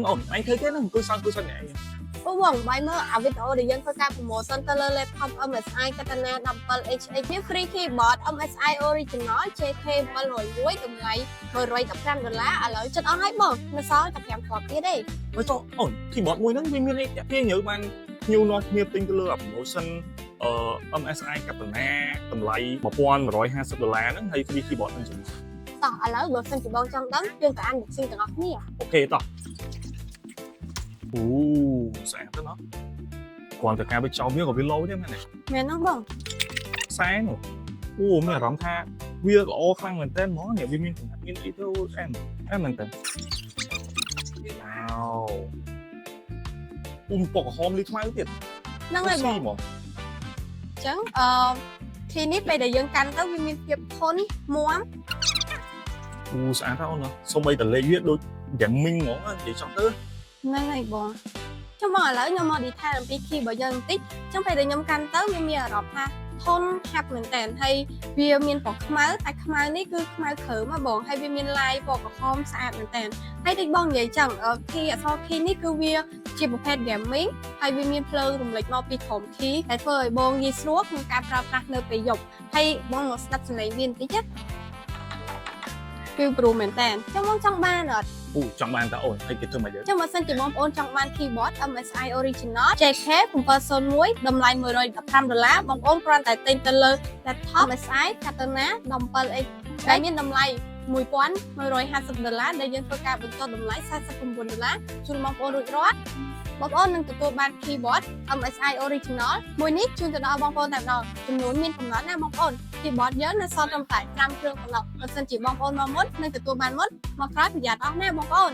ổn anh thấy cái nó cứ xong nhẹ ពួកបងបាយមើលអាវីដេអូដែលយើងធ្វើការ promotion ទៅលើ laptop MSI Katana 17HX វា free keyboard MSI original JK 701 តម្លៃ$115ឥឡូវចិត្តអស់ហើយបងនៅសល់តែ5គ្រាប់ទៀតទេ mới cho ổn thì bọn mùi nó viên viên ấy kia nhớ bạn nhiều nó nhiều tinh cái lừa promotion MSI Katana tầm lấy $120ហ្នឹងហើយ free keyboard ហ្នឹងចឹង តោះឥឡូវបើសិនជាបងចង់ដឹងយើងទៅ unboxing ទាំងអស់គ្នា ok tao sáng thế nó còn từ cái với cháu biết có biết lâu thế này មែនហ្នឹងបង sáng rồi mẹ rắm tha bia có ô khăn mình tên món này viên cũng viên ít đâu em mình tên wow bỏ hòm đi thoải tiệt ហ្នឹងហើយបង mà អញ្ចឹងทีនេះពេលដែលយើងកាន់ទៅវាមានភាពធន់មាំ sáng tao nó xong bây giờ lấy viết đôi dạng minh nó để cho tớ ហ្នឹងហើយបងចុះមកឥឡូវខ្ញុំមក detail អំពី key របស់យើងបន្តិចអញ្ចឹងពេលដែលខ្ញុំកាន់ទៅវាមានអារម្មណ៍ថាធន់ហាប់មែនតើហើយវាមានពណ៌ខ្មៅតែខ្មៅនេះគឺខ្មៅគ្រើមហ៎បងហើយវាមានឡាយពណ៌ក្រហមស្អាតមែនតើហើយដូចបងនិយាយចឹង key អក្សរ key នេះគឺវាជាប្រភេទ gaming ហើយវាមានភ្លើងរំលេចមកពីក្រុម key ដែលធ្វើឲ្យបងងាយស្រួលក្នុងការប្រើប្រាស់នៅពេលយប់ហើយបងមកស្ដាប់សំឡេងវាបន្តិចណាគឺព្រោះមែនតើចុះបងចង់បានអត់ trong bàn ta ổn hay cái thương mày đấy ចុះមកសិនជាបងប្អូនចង់បាន keyboard MSI original JK 701តម្លៃ$115បងប្អូនគ្រាន់តែទិញទៅលើ laptop MSI Katana 17X ដែលមានតម្លៃ$1,150ដែលយើងធ្វើការបញ្ចុះតម្លៃ$49ជូនបងប្អូនរួចរាល់បងប្អូននឹងទទួលបាន keyboard MSI original មួយនេះជូនទៅដល់បងប្អូនតែម្ដងចំនួនមានកំណត់ណាបងប្អូន keyboard យើងនៅសល់ត្រឹមតែ5គ្រឿងប៉ុណ្ណោះបើសិនជាបងប្អូនមកមុននឹងទទួលបានមុនមកក្រោយប្រយ័ត្នអស់ណាបងប្អូន